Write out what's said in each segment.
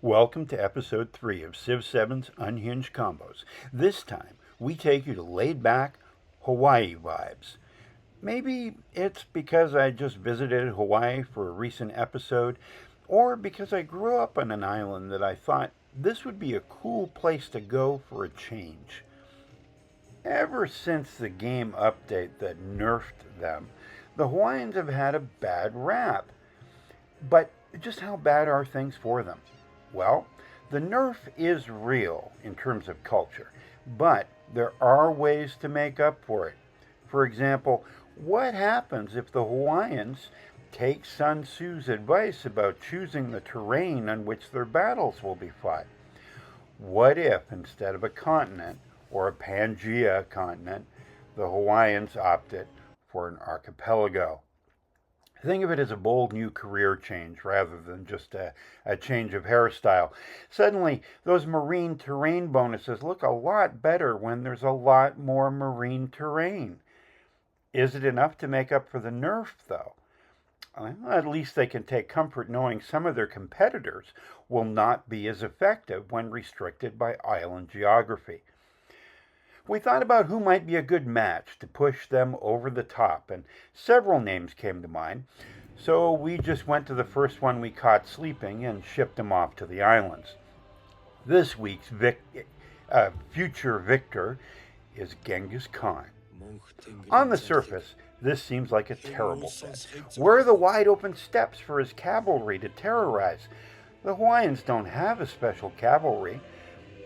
Welcome to episode 3 of Civ 7's Unhinged Combos. This time, we take you to laid-back Hawaii vibes. Maybe it's because I just visited Hawaii for a recent episode, or because I grew up on an island that I thought this would be a cool place to go for a change. Ever since the game update that nerfed them, the Hawaiians have had a bad rap. But just how bad are things for them? Well, the nerf is real in terms of culture, but there are ways to make up for it. For example, what happens if the Hawaiians take Sun Tzu's advice about choosing the terrain on which their battles will be fought? What if, instead of a continent, or a Pangea continent, the Hawaiians opted for an archipelago? Think of it as a bold new career change rather than just a change of hairstyle. Suddenly, those marine terrain bonuses look a lot better when there's a lot more marine terrain. Is it enough to make up for the nerf, though? Well, at least they can take comfort knowing some of their competitors will not be as effective when restricted by island geography. We thought about who might be a good match to push them over the top, and several names came to mind, so we just went to the first one we caught sleeping and shipped him off to the islands. This week's future victor is Genghis Khan. On the surface, this seems like a terrible fit. Where are the wide open steppes for his cavalry to terrorize? The Hawaiians don't have a special cavalry.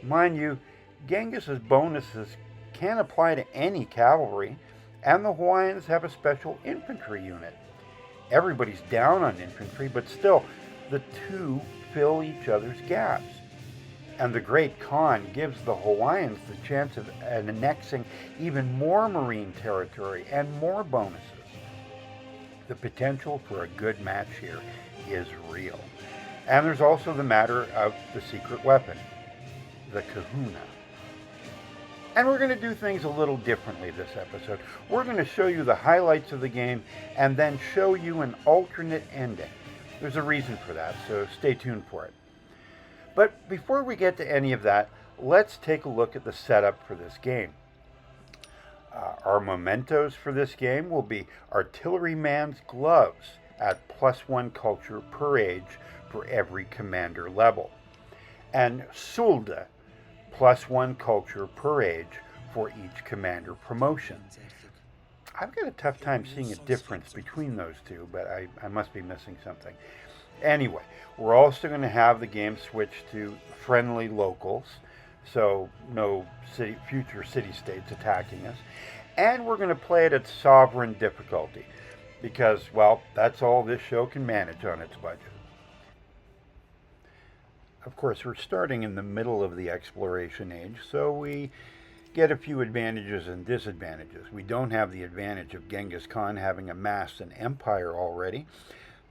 Mind you, Genghis's bonuses can apply to any cavalry, and the Hawaiians have a special infantry unit. Everybody's down on infantry, but still, the two fill each other's gaps. And the Great Khan gives the Hawaiians the chance of annexing even more marine territory and more bonuses. The potential for a good match here is real. And there's also the matter of the secret weapon, the kahuna. And we're going to do things a little differently this episode. We're going to show you the highlights of the game and then show you an alternate ending. There's a reason for that, so stay tuned for it. But before we get to any of that, let's take a look at the setup for this game. Our mementos for this game will be Artilleryman's Gloves at +1 culture per age for every commander level, and Sulda, +1 culture per age for each commander promotion. I've got a tough time seeing a difference between those two, but I must be missing something. Anyway, we're also going to have the game switch to friendly locals, so no future city-states attacking us. And we're going to play it at sovereign difficulty, because, well, that's all this show can manage on its budget. Of course, we're starting in the middle of the exploration age, so we get a few advantages and disadvantages. We don't have the advantage of Genghis Khan having amassed an empire already,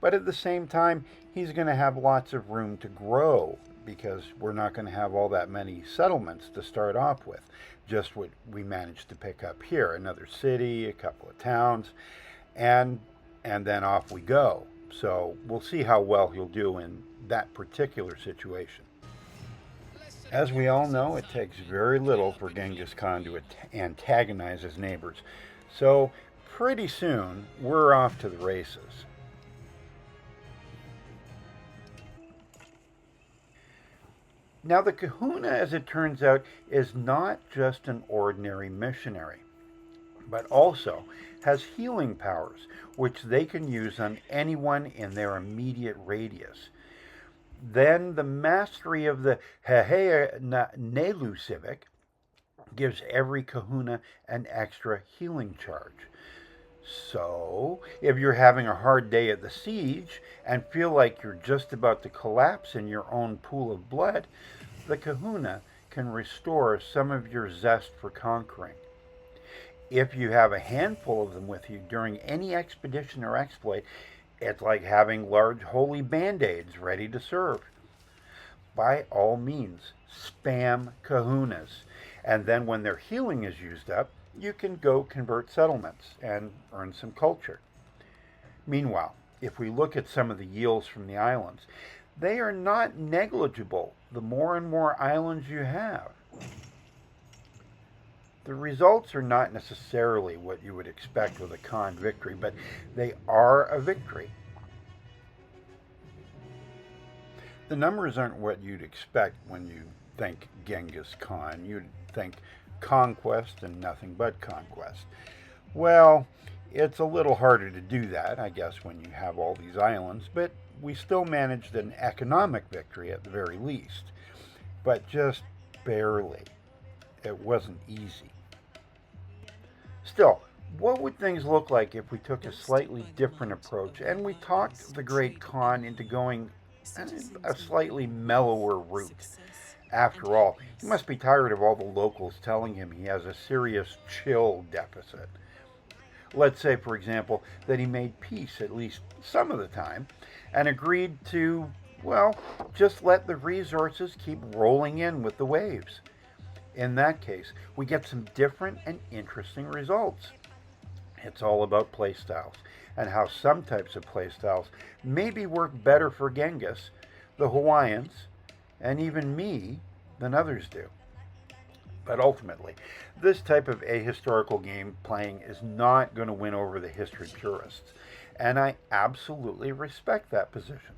but at the same time, he's going to have lots of room to grow because we're not going to have all that many settlements to start off with. Just what we managed to pick up here, another city, a couple of towns, and then off we go. So we'll see how well he'll do in that particular situation. As we all know, it takes very little for Genghis Khan to antagonize his neighbors. So pretty soon, we're off to the races. Now, the kahuna, as it turns out, is not just an ordinary missionary, but also has healing powers, which they can use on anyone in their immediate radius. Then the mastery of the Hehea Nelu Civic gives every kahuna an extra healing charge. So, if you're having a hard day at the siege and feel like you're just about to collapse in your own pool of blood, the kahuna can restore some of your zest for conquering. If you have a handful of them with you during any expedition or exploit, it's like having large holy band-aids ready to serve. By all means, spam kahunas, and then when their healing is used up, you can go convert settlements and earn some culture. Meanwhile, if we look at some of the yields from the islands, they are not negligible the more and more islands you have. The results are not necessarily what you would expect with a Khan victory, but they are a victory. The numbers aren't what you'd expect when you think Genghis Khan. You'd think conquest and nothing but conquest. Well, it's a little harder to do that, I guess, when you have all these islands, but we still managed an economic victory at the very least. But just barely. It wasn't easy. Still, what would things look like if we took a slightly different approach and we talked the Great Khan into going a slightly mellower route? After all, he must be tired of all the locals telling him he has a serious chill deficit. Let's say, for example, that he made peace at least some of the time and agreed to, well, just let the resources keep rolling in with the waves. In that case, we get some different and interesting results. It's all about playstyles and how some types of playstyles maybe work better for Genghis, the Hawaiians, and even me than others do. But ultimately, this type of ahistorical game playing is not going to win over the history purists, and I absolutely respect that position.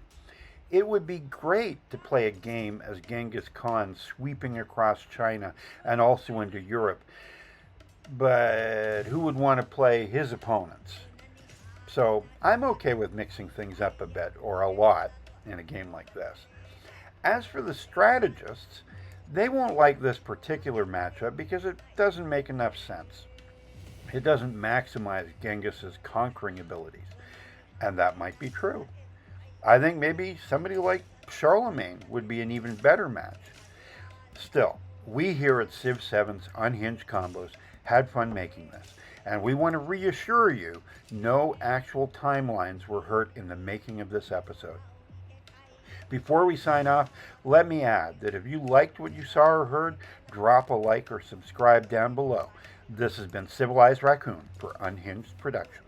It would be great to play a game as Genghis Khan sweeping across China and also into Europe, but who would want to play his opponents? So I'm okay with mixing things up a bit, or a lot, in a game like this. As for the strategists, they won't like this particular matchup because it doesn't make enough sense. It doesn't maximize Genghis's conquering abilities, and that might be true. I think maybe somebody like Charlemagne would be an even better match. Still, we here at Civ 7's Unhinged Combos had fun making this, and we want to reassure you no actual timelines were hurt in the making of this episode. Before we sign off, let me add that if you liked what you saw or heard, drop a like or subscribe down below. This has been Civilized Raccoon for Unhinged Productions.